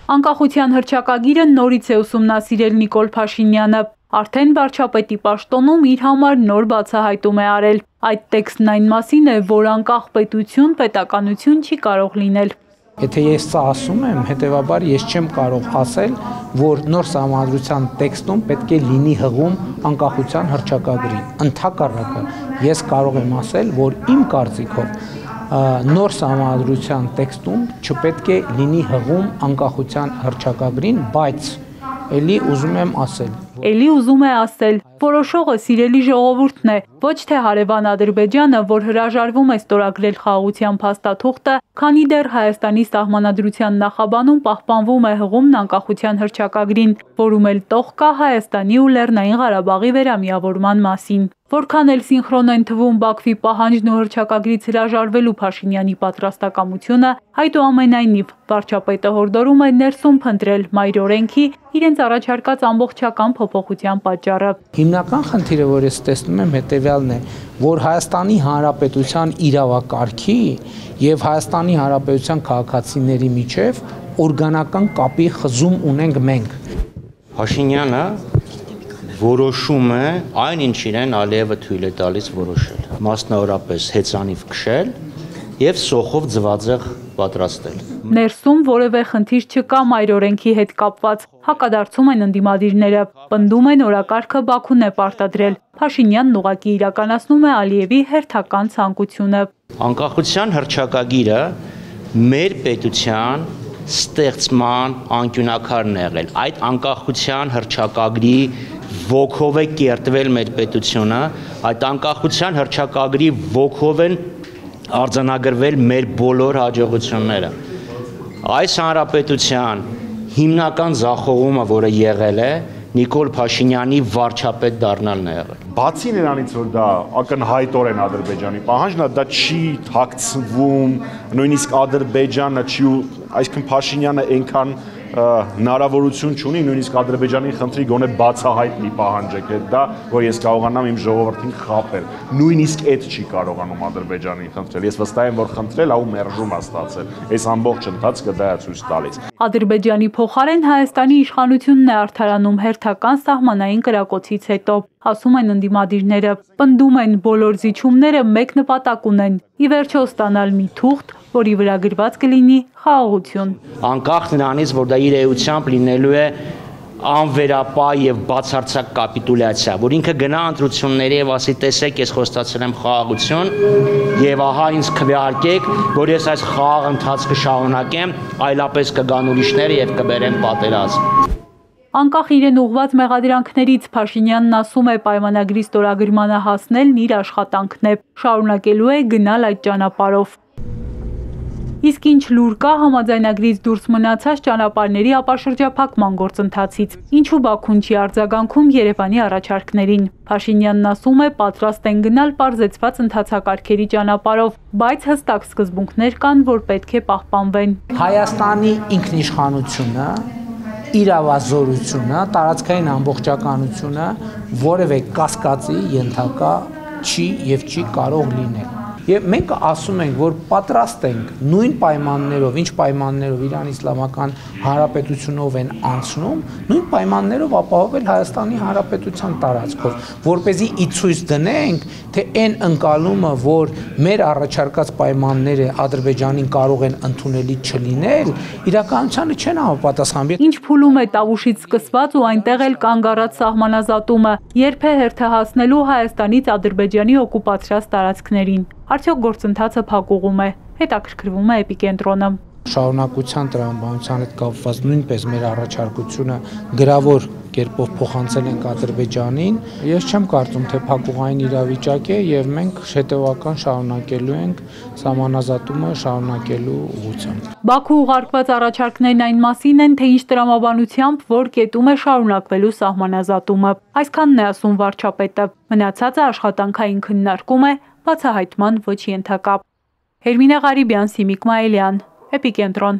Անկախության հռչակագիրը նորից է ուսումնասիրել Նիկոլ Փաշինյանը, արդեն վարչապետի պաշտոնում իր համար նոր բացահայտում է արել։ Այդ տեքստն այն մասին է, որ անկախ պետություն պետականություն չի կարող լինել։ Եթե ես սա ասում եմ, հետևաբար ես չեմ կարող ասել, որ նոր սահմանադրության տեքստում պետք է լինի հղում անկախության հռչակագրին։ Ընդհակառակը, ես կարող եմ ասել, որ իմ կարծիքով նոր սահմանադրության տեքստում չպետք է լինի հղում անկախության հռչակագրին, բայց էլի ուզում եմ ասել, որոշողը սիրելի ժողովուրդն է, ոչ թե հարևան Ադրբեջանը, որ հրաժարվում է ստորագրել խաղաղության փաստաթուղթը, քանի դեռ Հայաստանի սահմանադրության նախաբանում պահպանվում է հղումն անկախության հռչակագրին, որում էլ տող կա Հայաստանի ու Լեռնային Ղարաբաղի վերամիավորման մասին։ Որքան էլ սինխրոն են թվում Բաքվի պահանջն ու հռչակագրից հրաժարվելու Փաշինյանի պատրաստակամությունը, այդուամենայնիվ վարչապետը հորդորում է ներսում փնտրել մայր օրենքի իրենց առաջարկած ամբողջական փոփոխության պատճառը։ Հիմնական խնդիրը, որ ես տեսնում եմ, հետևյալն է, որ Հայաստանի Հանրապետության իրավակարգի եւ Հայաստանի Հանրապետության քաղաքացիների միջև օրգանական կապի խզում ունենք մենք։ Փաշինյանը որոշում է այն, ինչ իրեն Ալիևը թույլ է տալիս որոշել, մասնավորապես հեծանիվ քշել եւ սոխով ձվածեղ պատրաստել։ Ներսում որևէ խնդիր չկա մայր օրենքի հետ կապված, հակադարձում են ընդդիմադիրները, պնդում են օրակարգը Բաքուն է պարտադրել։ Փաշինյանն ուղղակի իրականացնում է Ալիևի հերթական ցանկությունը։ Անկախության հռչակագիրը մեր պետության ստեղծման անկյունակարն է եղել։ Այդ անկախության հռչակագրի ոգով է կերտվել մեր պետությունը, այդ անկախության հռչակագրի ոգով են արձանագրվել մեր բոլոր հաջողությունները։ Այս հանրապետության հիմնական ձախողումը, որը եղել է, Նիկոլ Փաշինյանի վարչապետ դառնալն է եղել։ Բացի նրանից, որ դա ակնհայտորեն Ադրբեջանի պահանջն է, դա չի թաքցվում, նույնիսկ Ադրբեջանը չի, այսինքն Փաշինյանը այնքան հնարավորություն չունի նույնիսկ Ադրբեջանի խնդրի գոնե բացահայտի պահանջեք դա, որ ես կարողանամ իմ ժողովրդին խաբել։ Նույնիսկ այդ չի կարողանում Ադրբեջանին խնդրել։ Ես վստահ եմ, որ խնդրել ու մերժում է ստացել։ Այս ամբողջ ընթացքը դա է ցույց տալիս։ Ադրբեջանի փոխարեն Հայաստանի իշխանությունն է արդարանում հերթական սահմանային կրակոցից հետո, ասում են ընդդիմադիրները, պնդում են բոլոր զիջումները մեկ նպատակ ունեն՝ ի վերջո ստանալ մի թուղթ, որի վրա գրված կլինի խաղաղություն։ Անկախ նրանից, որ դա իր էությամբ լինելու է անվերապահ եւ բացարձակ կապիտուլյացիա, որ ինքը գնա ընտրությունների եւ ասի տեսեք, ես խոստացել եմ խաղաղություն եւ ահա ինձ քվեարկեք, որ ես այս խաղաղ ընթացքը շարունակեմ, այլապես կգան ուրիշները եւ կբերեն պատերազմ։ Անկախ իրեն ուղղված մեղադրանքներից Փաշինյանն ասում է պայմանագրի ստորագրմանը հասնելն իր աշխատանքն է, շարունակելու է գնալ այդ ճանապարհով։ Իսկ ինչ լուր կա համաձայնագրից դուրս մնացած ճանապարհների ապաշրջափակման գործընթացից, ինչու Բաքուն չի արձագանքում Երևանի առաջարկներին։ Փաշինյանն ասում է, պատրաստ են գնալ պարզեցված ընթացակարգերի ճանապարհով, բայց հստակ սկզբունքներ կան, որ պետք է պահպանվեն։ Հայաստանի ինքնիշխանությունը, իրավազորությունը, տարածքային ամբողջականությունը որևէ կասկածի ենթակա չի եւ չի կարող լինել։ Եվ մենք ասում ենք, որ պատրաստ ենք նույն պայմաններով, ինչ պայմաններով Իրան Իսլամական Հանրապետությունով են անցնում, նույն պայմաններով ապահովել Հայաստանի Հանրապետության տարածքով, որպեսզի ի ցույց դնենք, թե այն ընկալումը, որ մեր առաջարկած պայմանները Ադրբեջանին կարող են ընդունելի չլինել, իրականությանը չեն համապատասխանում։ Ինչ փուլում է Տավուշից սկսված ու այնտեղ էլ կանգ առած սահմանազատումը, երբ է հերթը հասնելու Հայաստանից Ադրբեջանի օկուպացրած տարածքներին։ Արդյոք գործընթացը փակուղում է, հետաքրքրվում է Էպիկենտրոնը։ Շարունակության տրամաբանության հետ կապված նույնպես մեր առաջարկությունը գրավոր կերպով փոխանցել ենք Ադրբեջանին։ Ես չեմ կարծում, թե փակուղային իրավիճակ է եւ մենք հետեւական շարունակելու ենք սահմանազատումը շարունակելու ուղղությամբ։ Բաքու ուղարկված առաջարկներն այն մասին են, թե ինչ տրամաբանությամբ որ կետում է շարունակվելու սահմանազատումը։ Այսքանն է ասում վարչապետը։ Մնացածը աշխատանքային քննարկում է, բացահայտման ոչ ենթակա։ Հերմինե Ղարիբյան, Սիմիկ Մայիլյան, Էպիկենտրոն։